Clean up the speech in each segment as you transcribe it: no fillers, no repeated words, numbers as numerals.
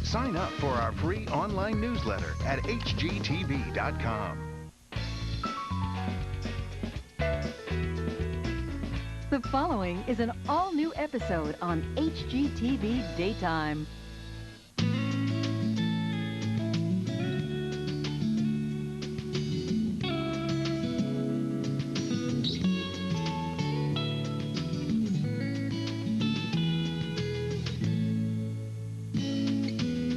Sign up for our free online newsletter at hgtv.com. The following is an all-new episode on HGTV Daytime.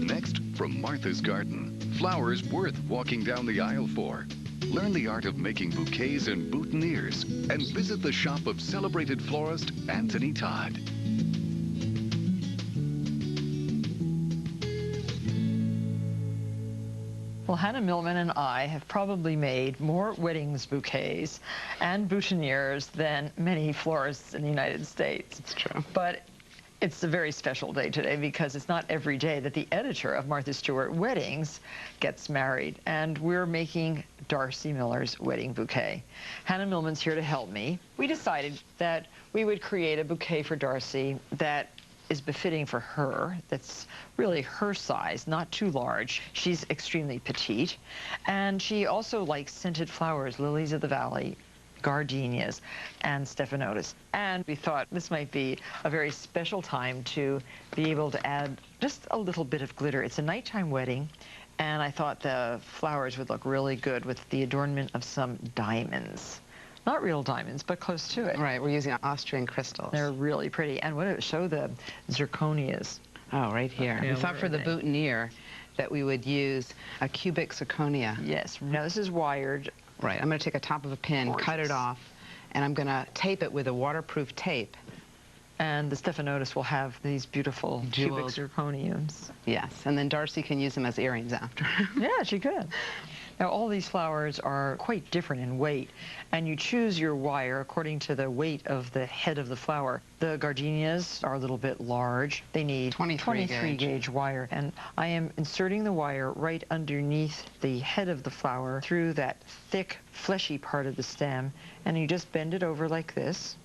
Next, from Martha's Garden, flowers worth walking down the aisle for. Learn the art of making bouquets and boutonnieres and visit the shop of celebrated florist Anthony Todd. Well, Hannah Millman and I have probably made more weddings bouquets and boutonnieres than many florists in the United States. It's true. But it's a very special day today because it's not every day that the editor of Martha Stewart Weddings gets married. And we're making Darcy Miller's wedding bouquet. Hannah Millman's here to help me. We decided that we would create a bouquet for Darcy that is befitting for her, that's really her size, not too large. She's extremely petite. And she also likes scented flowers, lilies of the valley, gardenias, and stephanotis. And we thought this might be a very special time to be able to add just a little bit of glitter. It's a nighttime wedding, and I thought the flowers would look really good with the adornment of some diamonds. Not real diamonds, but close to it. Right, we're using Austrian crystals. They're really pretty. And what it show the zirconias. Oh, right here. Yeah, we thought for the boutonniere that we would use a cubic zirconia. Yes. Now this is wired. Right, I'm going to take a top of a pin, Gorgeous. cut it off, and I'm going to tape it with a waterproof tape. And the stephanotis will have these beautiful cubic Jeweled. zirconiums. Yes, and then Darcy can use them as earrings after. Yeah, she could. Now, all these flowers are quite different in weight, and you choose your wire according to the weight of the head of the flower. The gardenias are a little bit large. They need 23 gauge wire, and I am inserting the wire right underneath the head of the flower through that thick, fleshy part of the stem, and you just bend it over like this.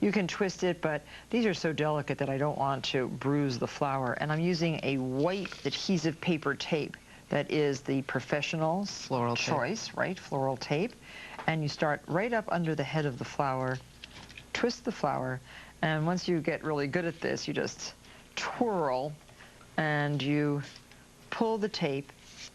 You can twist it, but these are so delicate that I don't want to bruise the flower, and I'm using a white adhesive paper tape. That is the professional floral choice, right? Floral tape. And you start right up under the head of the flower, twist the flower, and once you get really good at this, you just twirl and you pull the tape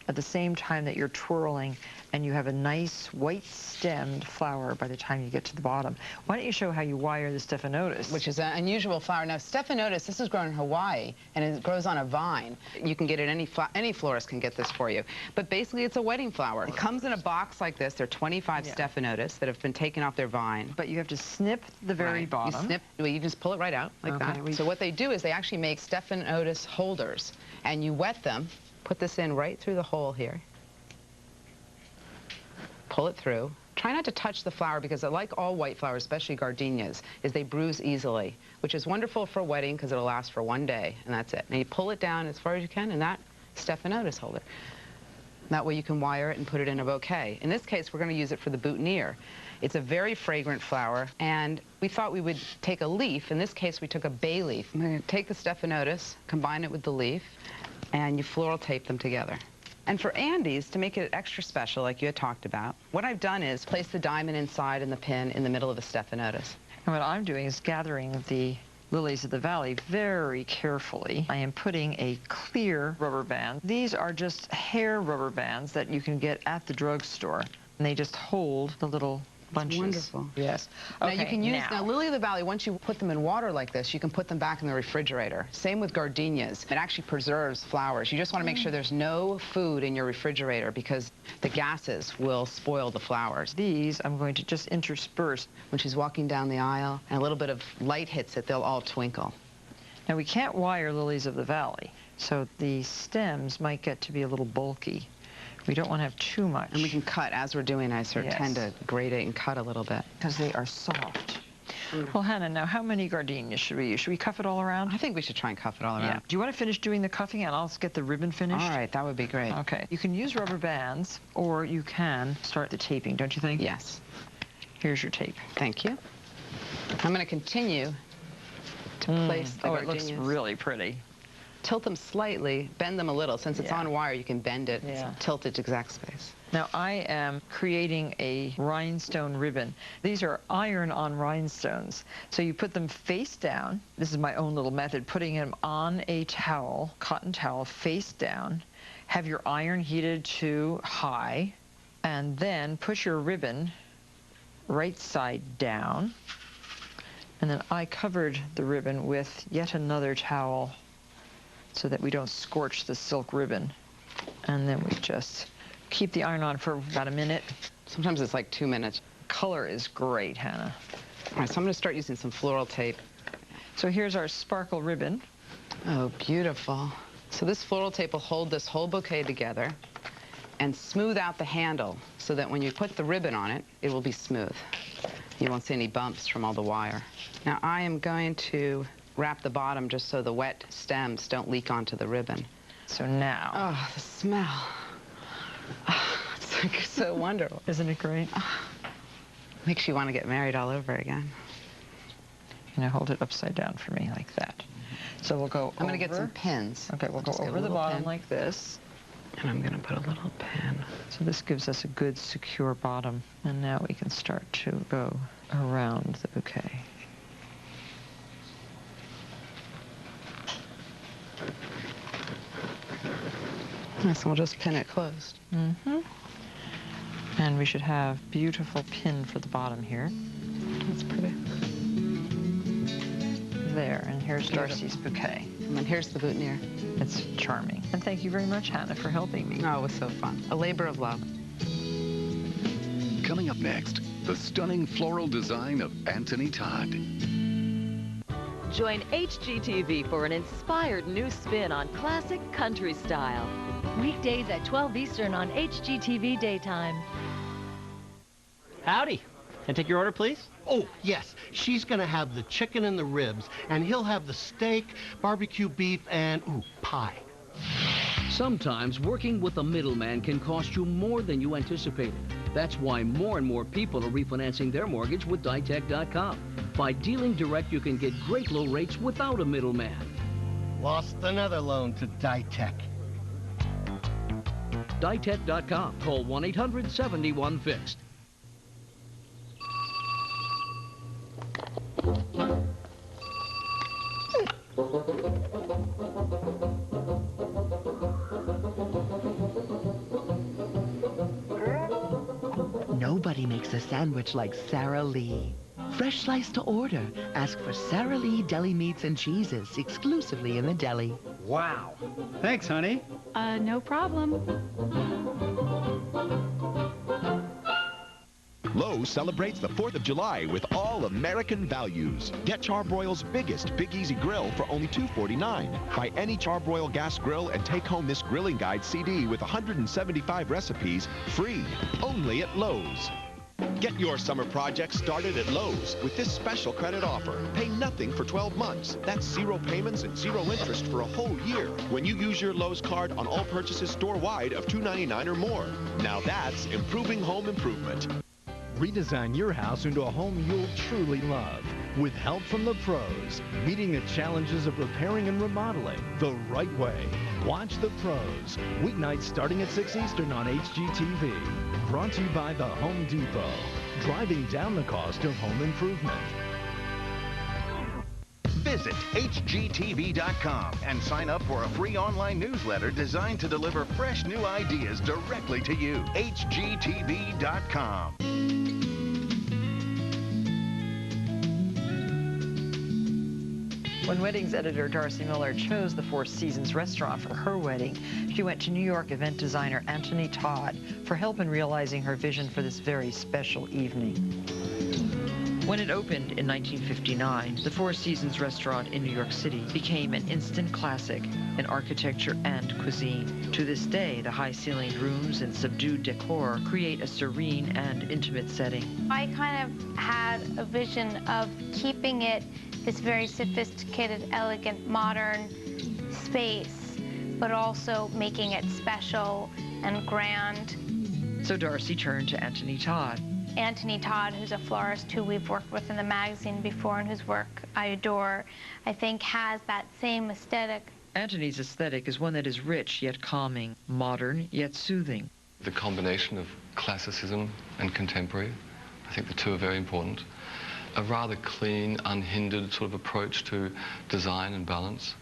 at the same time that you're twirling, and you have a nice white stemmed flower by the time you get to the bottom. Why don't you show how you wire the stephanotis? Which is an unusual flower. Now, stephanotis, this is grown in Hawaii, and it grows on a vine. You can get it, any florist can get this for you. But basically, it's a wedding flower. It comes in a box like this. There are 25 stephanotis that have been taken off their vine. But you have to snip the very bottom. You snip, well, you just pull it right out like that. So what they do is they actually make stephanotis holders, and you wet them. Put this in right through the hole here. Pull it through. Try not to touch the flower because like all white flowers, especially gardenias, is they bruise easily, which is wonderful for a wedding because it'll last for one day, and that's it. And you pull it down as far as you can in that stephanotis holder. That way you can wire it and put it in a bouquet. In this case, we're going to use it for the boutonniere. It's a very fragrant flower, and we thought we would take a leaf. In this case, we took a bay leaf. I'm going to take the stephanotis, combine it with the leaf, and you floral tape them together. And for Andy's, to make it extra special, like you had talked about, what I've done is place the diamond inside and the pin in the middle of the stephanotis. And what I'm doing is gathering the lilies of the valley very carefully. I am putting a clear rubber band. These are just hair rubber bands that you can get at the drugstore, and they just hold the little bunches. Wonderful. Yes. Okay, now you can use, now lily of the valley, once you put them in water like this, you can put them back in the refrigerator. Same with gardenias. It actually preserves flowers. You just want to make sure there's no food in your refrigerator because the gases will spoil the flowers. These I'm going to just intersperse. When she's walking down the aisle and a little bit of light hits it, they'll all twinkle. Now we can't wire lilies of the valley, so the stems might get to be a little bulky. We don't want to have too much. And we can cut, as we're doing, I sort of tend to grate it and cut a little bit. Because they are soft. Well, Hannah, now how many gardenias should we use? Should we cuff it all around? I think we should try and cuff it all around. Yeah. Do you want to finish doing the cuffing and I'll get the ribbon finished? All right, that would be great. Okay. You can use rubber bands or you can start the taping, don't you think? Yes. Here's your tape. Thank you. I'm going to continue to place the gardenias. It looks really pretty. tilt them slightly, bend them a little. Since it's on wire, you can bend it, tilt it to exact space. Now I am creating a rhinestone ribbon. These are iron-on rhinestones. So you put them face down. This is my own little method, putting them on a towel, cotton towel, face down. Have your iron heated to high, and then push your ribbon right side down. And then I covered the ribbon with yet another towel so that we don't scorch the silk ribbon. And then we just keep the iron on for about a minute. Sometimes it's like 2 minutes. Color is great, Hannah. All right, so I'm going to start using some floral tape. So here's our sparkle ribbon. Oh, beautiful. So this floral tape will hold this whole bouquet together and smooth out the handle so that when you put the ribbon on it, it will be smooth. You won't see any bumps from all the wire. Now I am going to wrap the bottom just so the wet stems don't leak onto the ribbon. So now. Oh, the smell. Oh, it's like so wonderful. Isn't it great? Makes you want to get married all over again. Now hold it upside down for me like that. So we'll go I'm going to get some pins. Okay, we'll go over the bottom like this. And I'm going to put a little pin. So this gives us a good secure bottom. And now we can start to go around the bouquet. Yes, we'll just pin it closed. Mm-hmm. And we should have beautiful pin for the bottom here. That's pretty. There, and here's Darcy's bouquet. And then here's the boutonniere. It's charming. And thank you very much, Hannah, for helping me. Oh, it was so fun. A labor of love. Coming up next, the stunning floral design of Anthony Todd. Join HGTV for an inspired new spin on classic country style. Weekdays at 12 Eastern on HGTV Daytime. Howdy. Can I take your order, please? Oh, yes. She's going to have the chicken and the ribs, and he'll have the steak, barbecue beef, and, pie. Sometimes working with a middleman can cost you more than you anticipated. That's why more and more people are refinancing their mortgage with Ditech.com. By dealing direct, you can get great low rates without a middleman. Lost another loan to Ditech. Ditech.com. Call 1-800-71-FIXED. Nobody makes a sandwich like Sara Lee. Fresh slice to order. Ask for Sara Lee deli meats and cheeses exclusively in the deli. Wow. Thanks, honey. No problem. Lowe's celebrates the 4th of July with all American values. Get Charbroil's biggest Big Easy Grill for only $2.49. Buy any Charbroil gas grill and take home this grilling guide CD with 175 recipes free, only at Lowe's. Get your summer project started at Lowe's with this special credit offer. Pay nothing for 12 months. That's 0 payments and 0 interest for a whole year when you use your Lowe's card on all purchases store-wide of $2.99 or more. Now that's improving home improvement. Redesign your house into a home you'll truly love with help from the pros, meeting the challenges of repairing and remodeling the right way. Watch The Pros, weeknights starting at 6 Eastern on HGTV. Brought to you by The Home Depot, driving down the cost of home improvement. Visit HGTV.com and sign up for a free online newsletter designed to deliver fresh new ideas directly to you. HGTV.com. When weddings editor Darcy Miller chose the Four Seasons restaurant for her wedding, she went to New York event designer Anthony Todd for help in realizing her vision for this very special evening. When it opened in 1959, the Four Seasons restaurant in New York City became an instant classic in architecture and cuisine. To this day, the high-ceilinged rooms and subdued decor create a serene and intimate setting. I kind of had a vision of keeping it this very sophisticated, elegant, modern space, but also making it special and grand. So Darcy turned to Anthony Todd. Anthony Todd, who's a florist who we've worked with in the magazine before and whose work I adore, I think has that same aesthetic Antony's aesthetic is one that is rich yet calming, modern yet soothing. The combination of classicism and contemporary, I think the two are very important. A rather clean, unhindered sort of approach to design and balance.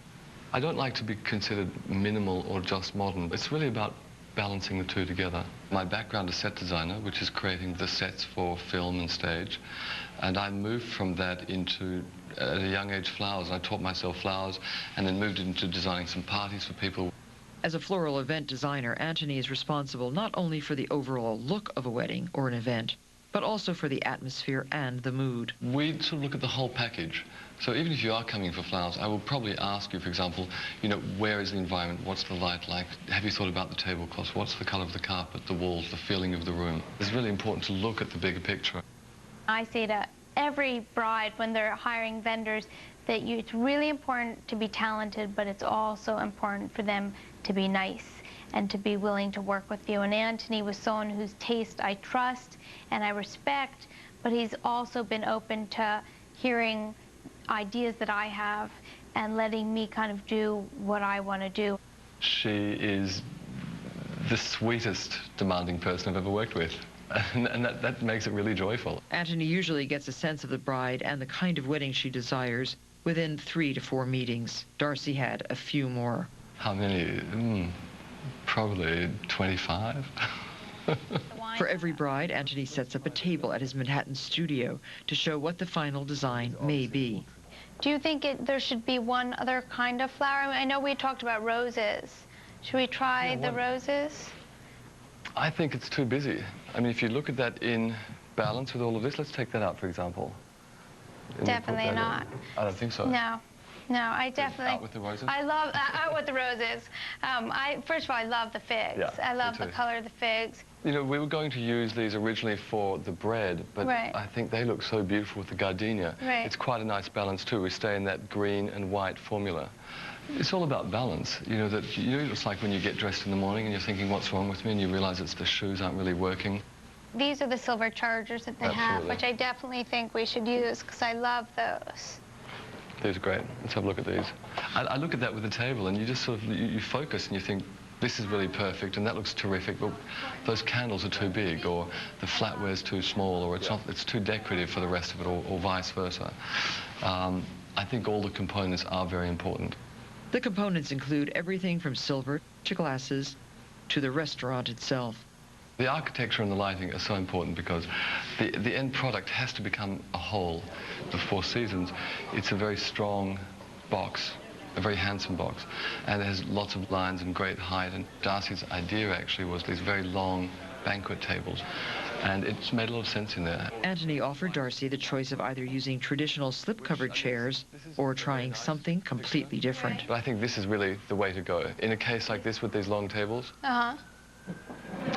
I don't like to be considered minimal or just modern. It's really about balancing the two together. My background is set designer, which is creating the sets for film and stage. And I moved from that into, at a young age, flowers. I taught myself flowers and then moved into designing some parties for people. As a floral event designer, Antony is responsible not only for the overall look of a wedding or an event, but also for the atmosphere and the mood. We sort of look at the whole package. So even if you are coming for flowers, I will probably ask you, for example, you know, where is the environment? What's the light like? Have you thought about the tablecloths? What's the color of the carpet, the walls, the feeling of the room? It's really important to look at the bigger picture. I say to every bride when they're hiring vendors that it's really important to be talented, but it's also important for them to be nice and to be willing to work with you. And Antony was someone whose taste I trust and I respect, but he's also been open to hearing ideas that I have and letting me kind of do what I want to do. She is the sweetest, demanding person I've ever worked with. And that makes it really joyful. Antony usually gets a sense of the bride and the kind of wedding she desires within 3 to 4 meetings. Darcy had a few more. How many? Probably 25. For every bride, Antony sets up a table at his Manhattan studio to show what the final design may be. Do you think there should be one other kind of flower? I know we talked about roses. Should we try the roses? I think it's too busy. I mean, if you look at that in balance with all of this, let's take that out, for example. Definitely not. I don't think so. No. No, I definitely... Out with the roses? I love... out with the roses. First of all, I love the figs. Yeah, I love the color of the figs. You know, we were going to use these originally for the bread, but I think they look so beautiful with the gardenia. Right. It's quite a nice balance, too. We stay in that green and white formula. It's all about balance. You know, it's like when you get dressed in the morning and you're thinking, what's wrong with me? And you realize it's the shoes aren't really working. These are the silver chargers that they have, which I definitely think we should use because I love those. These are great. Let's have a look at these. I look at that with the table and you just sort of, you focus and you think, this is really perfect and that looks terrific, but those candles are too big or the flatware's too small or it's too decorative for the rest of it or vice versa. I think all the components are very important. The components include everything from silver to glasses to the restaurant itself. The architecture and the lighting are so important because the end product has to become a whole. The Four Seasons, it's a very strong box, a very handsome box, and it has lots of lines and great height. And Darcy's idea actually was these very long banquet tables, and it's made a lot of sense in there. Antony offered Darcy the choice of either using traditional slip-covered chairs or trying something completely different. But I think this is really the way to go. In a case like this with these long tables,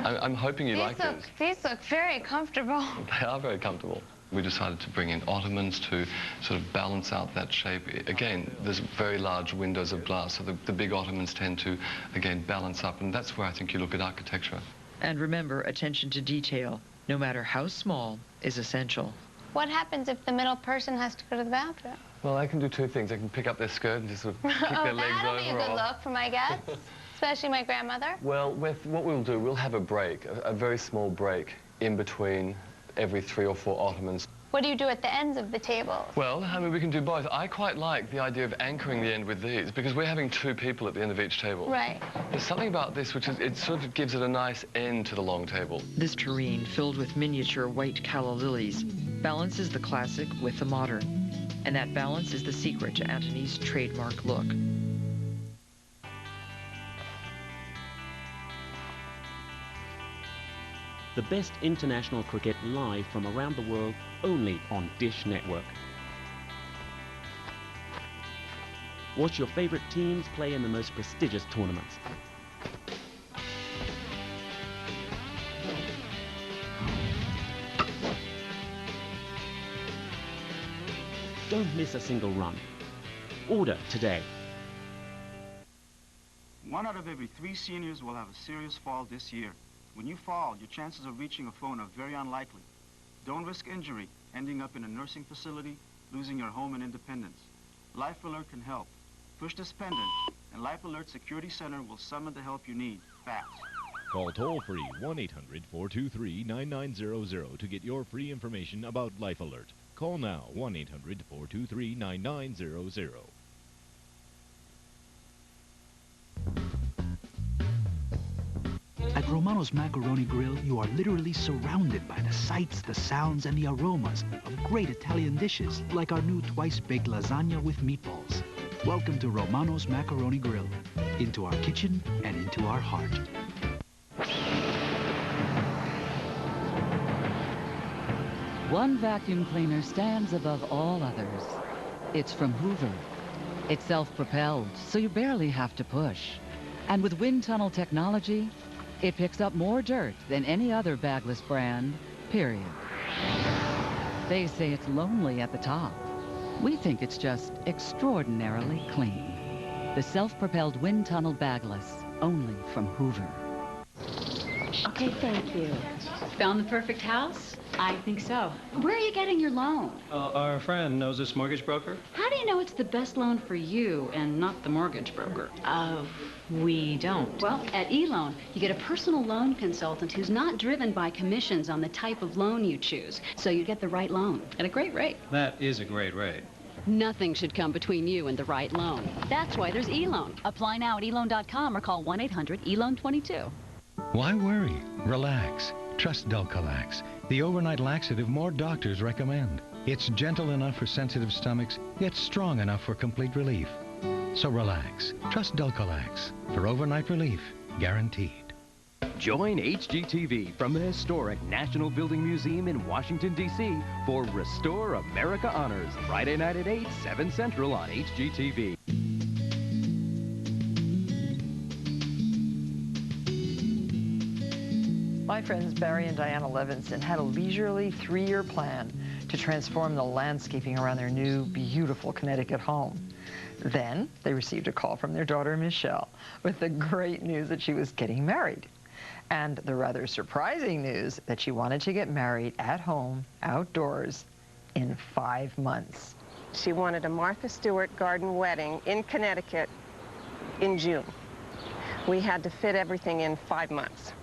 I'm hoping you like these. These look very comfortable. They are very comfortable. We decided to bring in ottomans to sort of balance out that shape. Again, there's very large windows of glass, so the big ottomans tend to, again, balance up, and that's where I think you look at architecture. And remember, attention to detail, no matter how small, is essential. What happens if the middle person has to go to the bathroom? Well, I can do two things. I can pick up their skirt and just sort of kick their legs over. That'll be a good look for my guests, especially my grandmother. Well, what we'll do, we'll have a break, a very small break in between every 3 or 4 ottomans. What do you do at the ends of the tables? Well, I mean, we can do both. I quite like the idea of anchoring the end with these because we're having 2 people at the end of each table. Right. There's something about this which is, it sort of gives it a nice end to the long table. This tureen, filled with miniature white calla lilies, balances the classic with the modern. And that balance is the secret to Antony's trademark look. The best international cricket live from around the world, only on Dish Network. Watch your favorite teams play in the most prestigious tournaments. Don't miss a single run. Order today. 1 out of every 3 seniors will have a serious fall this year. When you fall, your chances of reaching a phone are very unlikely. Don't risk injury, ending up in a nursing facility, losing your home and independence. Life Alert can help. Push this pendant and Life Alert Security Center will summon the help you need, fast. Call toll-free 1-800-423-9900 to get your free information about Life Alert. Call now, 1-800-423-9900. At Romano's Macaroni Grill, you are literally surrounded by the sights, the sounds, and the aromas of great Italian dishes like our new twice-baked lasagna with meatballs. Welcome to Romano's Macaroni Grill, into our kitchen and into our heart. One vacuum cleaner stands above all others. It's from Hoover. It's self-propelled, so you barely have to push. And with wind tunnel technology, it picks up more dirt than any other bagless brand, period. They say it's lonely at the top. We think it's just extraordinarily clean. The self-propelled wind tunnel bagless, only from Hoover. Okay, thank you. Found the perfect house? I think so. Where are you getting your loan? Our friend knows this mortgage broker. How do you know it's the best loan for you and not the mortgage broker? We don't. Well, at eLoan, you get a personal loan consultant who's not driven by commissions on the type of loan you choose, so you get the right loan at a great rate. That is a great rate. Nothing should come between you and the right loan. That's why there's eLoan. Apply now at eLoan.com or call 1-800-ELOAN22. Why worry? Relax. Trust Dulcolax, the overnight laxative more doctors recommend. It's gentle enough for sensitive stomachs, yet strong enough for complete relief. So relax. Trust Dulcolax for overnight relief, guaranteed. Join HGTV from the historic National Building Museum in Washington, D.C. for Restore America Honors, Friday night at 8, 7 Central on HGTV. My friends Barry and Diana Levinson had a leisurely 3-year plan to transform the landscaping around their new, beautiful Connecticut home. Then they received a call from their daughter, Michelle, with the great news that she was getting married. And the rather surprising news that she wanted to get married at home, outdoors, in 5 months. She wanted a Martha Stewart garden wedding in Connecticut in June. We had to fit everything in 5 months.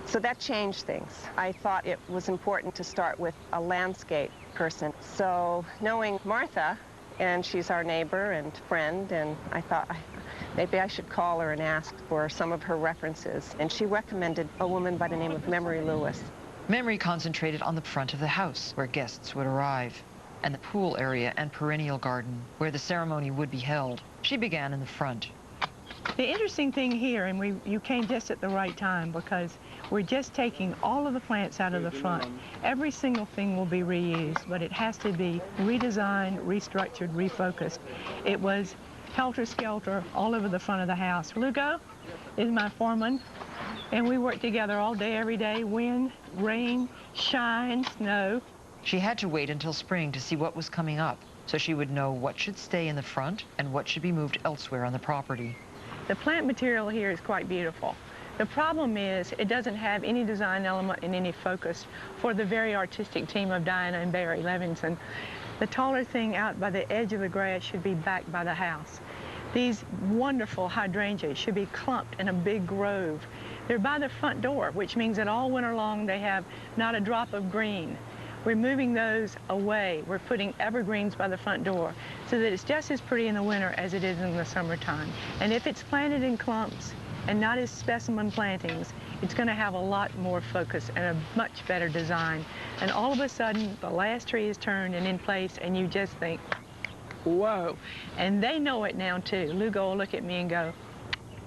So that changed things. I thought it was important to start with a landscape person. So knowing Martha, and she's our neighbor and friend, and I thought maybe I should call her and ask for some of her references. And she recommended a woman by the name of Memory Lewis. Memory concentrated on the front of the house where guests would arrive, and the pool area and perennial garden where the ceremony would be held. She began in the front. The interesting thing here, and you came just at the right time, because we're just taking all of the plants out of the front. Every single thing will be reused, but it has to be redesigned, restructured, refocused. It was helter-skelter all over the front of the house. Lugo is my foreman, and we work together all day, every day, wind, rain, shine, snow. She had to wait until spring to see what was coming up, so she would know what should stay in the front and what should be moved elsewhere on the property. The plant material here is quite beautiful. The problem is it doesn't have any design element and any focus for the very artistic team of Diana and Barry Levinson. The taller thing out by the edge of the grass should be back by the house. These wonderful hydrangeas should be clumped in a big grove. They're by the front door, which means that all winter long they have not a drop of green. We're moving those away. We're putting evergreens by the front door so that it's just as pretty in the winter as it is in the summertime. And if it's planted in clumps and not as specimen plantings, it's going to have a lot more focus and a much better design. And all of a sudden, the last tree is turned and in place, and you just think, whoa. And they know it now, too. Lugo will look at me and go,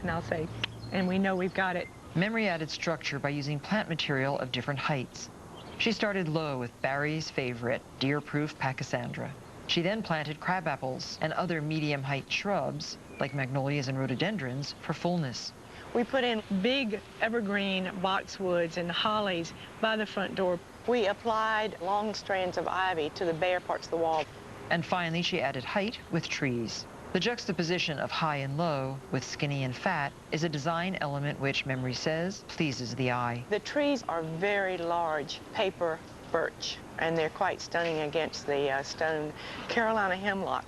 and I'll say, and we know we've got it. Memory added structure by using plant material of different heights. She started low with Barry's favorite, deer-proof pachysandra. She then planted crabapples and other medium-height shrubs, like magnolias and rhododendrons, for fullness. We put in big evergreen boxwoods and hollies by the front door. We applied long strands of ivy to the bare parts of the wall. And finally, she added height with trees. The juxtaposition of high and low with skinny and fat is a design element which, Memory says, pleases the eye. The trees are very large paper birch, and they're quite stunning against the stone Carolina hemlock.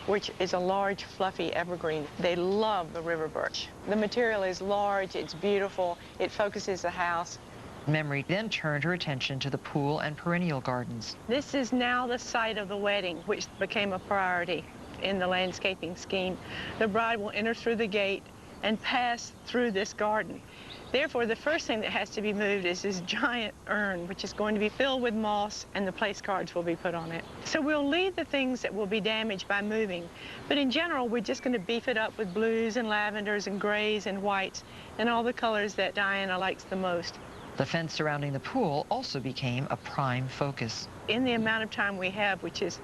which is a large, fluffy evergreen. They love the river birch. The material is large, it's beautiful, it focuses the house. Memory then turned her attention to the pool and perennial gardens. This is now the site of the wedding, which became a priority in the landscaping scheme. The bride will enter through the gate and pass through this garden. Therefore, the first thing that has to be moved is this giant urn, which is going to be filled with moss, and the place cards will be put on it. So we'll leave the things that will be damaged by moving, but in general, we're just going to beef it up with blues and lavenders and grays and whites and all the colors that Diana likes the most. The fence surrounding the pool also became a prime focus. In the amount of time we have, which is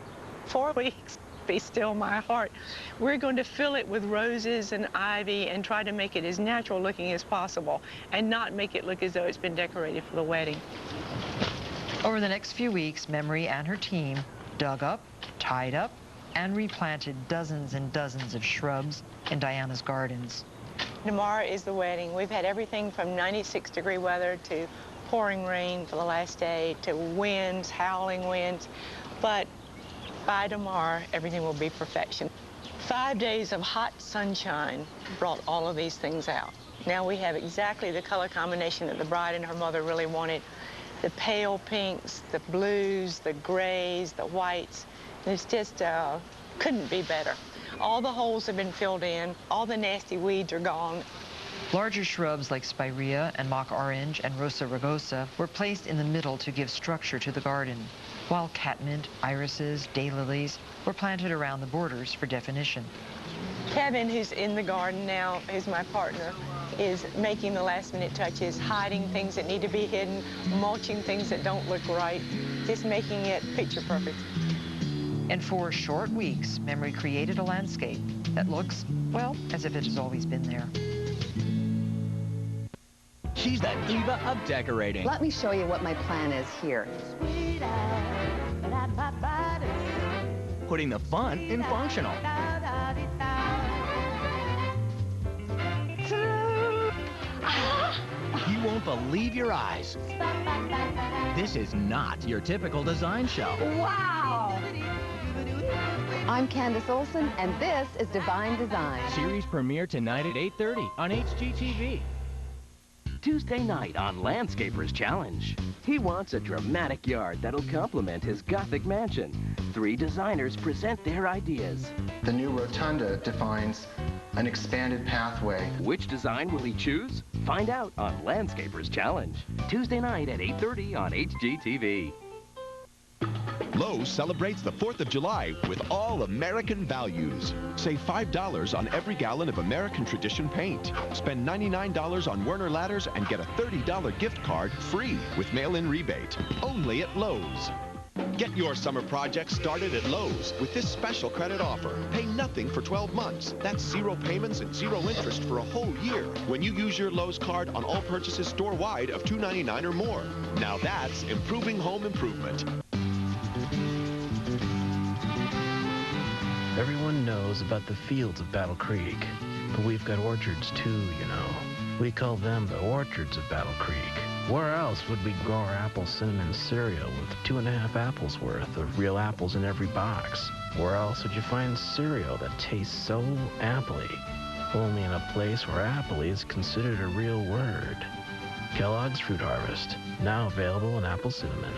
4 weeks, be still my heart, we're going to fill it with roses and ivy and try to make it as natural looking as possible and not make it look as though it's been decorated for the wedding. Over the next few weeks, Memory and her team dug up, tied up, and replanted dozens and dozens of shrubs in Diana's gardens. Tomorrow is the wedding. We've had everything from 96-degree weather to pouring rain for the last day to winds, howling winds, but by tomorrow, everything will be perfection. 5 days of hot sunshine brought all of these things out. Now we have exactly the color combination that the bride and her mother really wanted. The pale pinks, the blues, the grays, the whites. It's just couldn't be better. All the holes have been filled in. All the nasty weeds are gone. Larger shrubs like spirea and mock orange and rosa rugosa were placed in the middle to give structure to the garden, while catmint, irises, daylilies were planted around the borders for definition. Kevin, who's in the garden now, who's my partner, is making the last-minute touches, hiding things that need to be hidden, mulching things that don't look right, just making it picture perfect. In 4 short weeks, Memory created a landscape that looks, well, as if it has always been there. She's the diva of decorating. Let me show you what my plan is here. Putting the fun in functional. You won't believe your eyes. This is not your typical design show. Wow! I'm Candace Olson, and this is Divine Design. Series premiere tonight at 8:30 on HGTV. Tuesday night on Landscaper's Challenge. He wants a dramatic yard that'll complement his Gothic mansion. 3 designers present their ideas. The new rotunda defines an expanded pathway. Which design will he choose? Find out on Landscaper's Challenge. Tuesday night at 8:30 on HGTV. Lowe's celebrates the 4th of July with all American values. Save $5 on every gallon of American Tradition paint. Spend $99 on Werner ladders and get a $30 gift card free with mail-in rebate. Only at Lowe's. Get your summer project started at Lowe's with this special credit offer. Pay nothing for 12 months. That's 0 payments and 0 interest for a whole year when you use your Lowe's card on all purchases store-wide of $2.99 or more. Now that's improving home improvement. Everyone knows about the fields of Battle Creek, but we've got orchards too, you know. We call them the orchards of Battle Creek. Where else would we grow our apple cinnamon cereal with 2.5 apples worth of real apples in every box? Where else would you find cereal that tastes so appley? Only in a place where appley is considered a real word. Kellogg's Fruit Harvest, now available in apple cinnamon.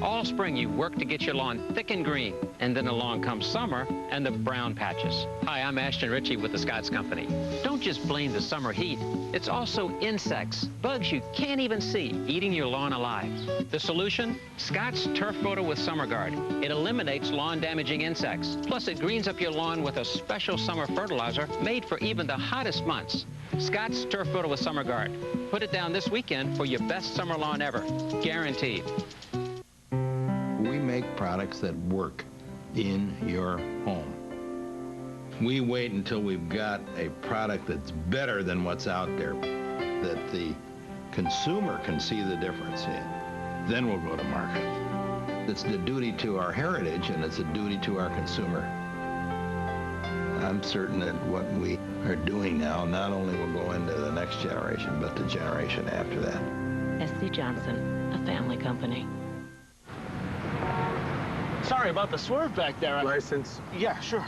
All spring you work to get your lawn thick and green, and then along comes summer and the brown patches. Hi, I'm Ashton Ritchie with the Scotts Company. Don't just blame the summer heat. It's also insects, bugs you can't even see, eating your lawn alive. The solution? Scotts Turf Builder with Summer Guard. It eliminates lawn-damaging insects. Plus, it greens up your lawn with a special summer fertilizer made for even the hottest months. Scotts Turf Builder with Summer Guard. Put it down this weekend for your best summer lawn ever. Guaranteed. We make products that work in your home. We wait until we've got a product that's better than what's out there, that the consumer can see the difference in. Then we'll go to market. It's the duty to our heritage, and it's a duty to our consumer. I'm certain that what we are doing now not only will go into the next generation, but the generation after that. S.C. Johnson, a family company. Sorry about the swerve back there. License? Yeah, sure.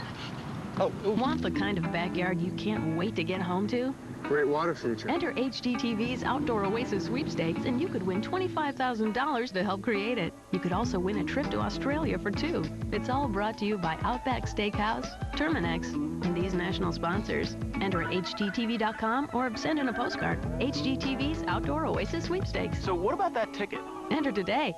Want the kind of backyard you can't wait to get home to? Great water feature. Enter HGTV's Outdoor Oasis Sweepstakes and you could win $25,000 to help create it. You could also win a trip to Australia for 2. It's all brought to you by Outback Steakhouse, Terminex, and these national sponsors. Enter at HGTV.com or send in a postcard. HGTV's Outdoor Oasis Sweepstakes. So what about that ticket? Enter today.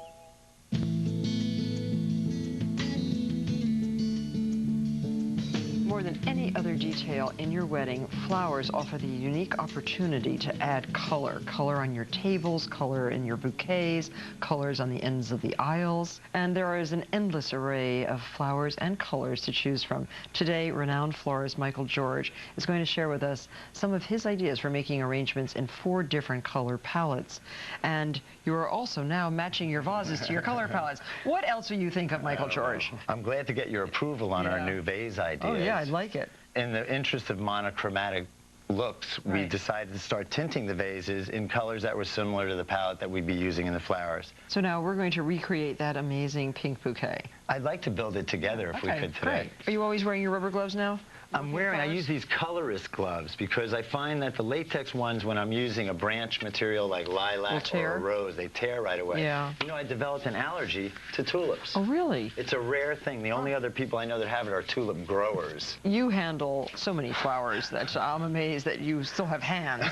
More than any other detail in your wedding, flowers offer the unique opportunity to add color. Color on your tables, color in your bouquets, colors on the ends of the aisles. And there is an endless array of flowers and colors to choose from. Today, renowned florist Michael George is going to share with us some of his ideas for making arrangements in 4 different color palettes. And you are also now matching your vases to your color palettes. What else do you think of, Michael George? I'm glad to get your approval on our new vase idea. Oh, yeah, I'd like it. In the interest of monochromatic looks, we decided to start tinting the vases in colors that were similar to the palette that we'd be using in the flowers. So now we're going to recreate that amazing pink bouquet. I'd like to build it together if we could today. Great. Are you always wearing your rubber gloves now? I use these colorist gloves because I find that the latex ones, when I'm using a branch material like lilac or a rose, they tear right away. Yeah. You know, I developed an allergy to tulips. Oh, really? It's a rare thing. The only other people I know that have it are tulip growers. You handle so many flowers that I'm amazed that you still have hands.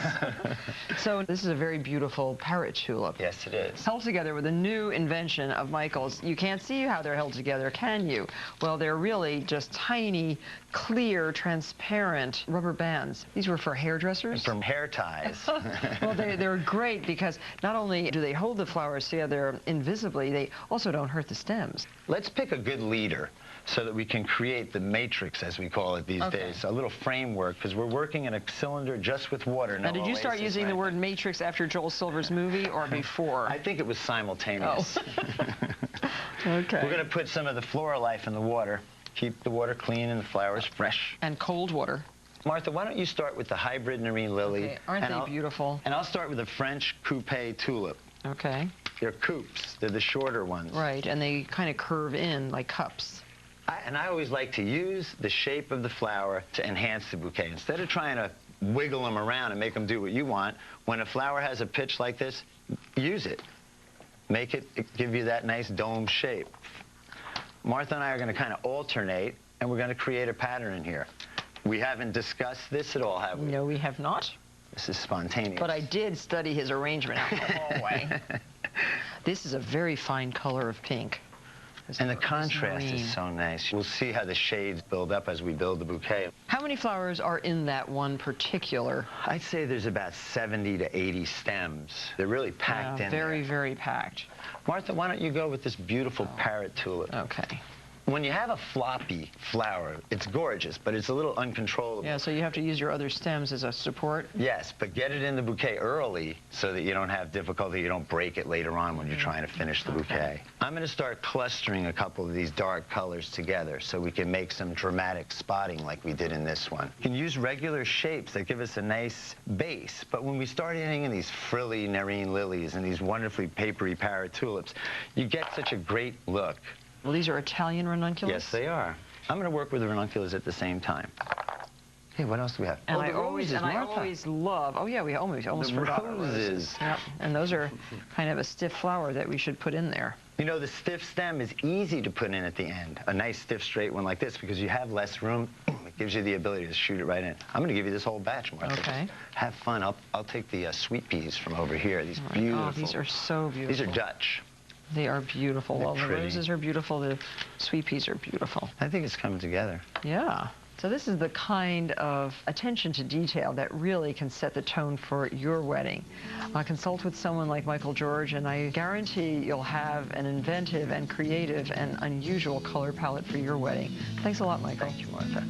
So this is a very beautiful parrot tulip. Yes, it is. Held together with a new invention of Michael's. You can't see how they're held together, can you? Well, they're really just tiny, clear, transparent rubber bands. These were for hairdressers? And from hair ties. Well, they're great because not only do they hold the flowers together invisibly, they also don't hurt the stems. Let's pick a good leader so that we can create the matrix, as we call it these days, a little framework, because we're working in a cylinder just with water. Now, did you start using the word matrix after Joel Silver's movie or before? I think it was simultaneous. Okay. We're going to put some of the floral life in the water. Keep the water clean and the flowers fresh. And cold water. Martha, why don't you start with the hybrid Nerine lily? Okay. Aren't they beautiful? And I'll start with the French coupe tulip. Okay. They're coupes. They're the shorter ones. Right, and they kind of curve in like cups. I always like to use the shape of the flower to enhance the bouquet. Instead of trying to wiggle them around and make them do what you want, when a flower has a pitch like this, use it. Make it give you that nice dome shape. Martha and I are going to kind of alternate, and we're going to create a pattern in here. We haven't discussed this at all, have we? No, we have not. This is spontaneous. But I did study his arrangement out in the hallway. This is a very fine color of pink. And the contrast is so nice. We'll see how the shades build up as we build the bouquet. How many flowers are in that one particular? I'd say there's about 70 to 80 stems. They're really packed in very, there. very packed. Martha, why don't you go with this beautiful parrot tulip? Okay. When you have a floppy flower, it's gorgeous, but it's a little uncontrollable. Yeah, so you have to use your other stems as a support? Yes, but get it in the bouquet early so that you don't have difficulty, you don't break it later on when you're trying to finish the bouquet. I'm going to start clustering a couple of these dark colors together so we can make some dramatic spotting like we did in this one. You can use regular shapes that give us a nice base, but when we start adding in these frilly Nerine lilies and these wonderfully papery parrot tulips, you get such a great look. Well, these are Italian ranunculus? Yes, they are. I'm going to work with the ranunculus at the same time. Hey, what else do we have? And oh, I always love, oh yeah, we almost forgot roses. Yep. And those are kind of a stiff flower that we should put in there. You know, the stiff stem is easy to put in at the end. A nice stiff straight one like this, because you have less room. It gives you the ability to shoot it right in. I'm going to give you this whole batch, Martha. Okay. Have fun. I'll take the sweet peas from over here. These beautiful. Oh, these are so beautiful. These are Dutch. They are beautiful. They're well, pretty. The roses are beautiful. The sweet peas are beautiful. I think it's coming together. Yeah. So this is the kind of attention to detail that really can set the tone for your wedding. Consult with someone like Michael George, and I guarantee you'll have an inventive and creative and unusual color palette for your wedding. Thanks a lot, Michael. Thank you, Martha.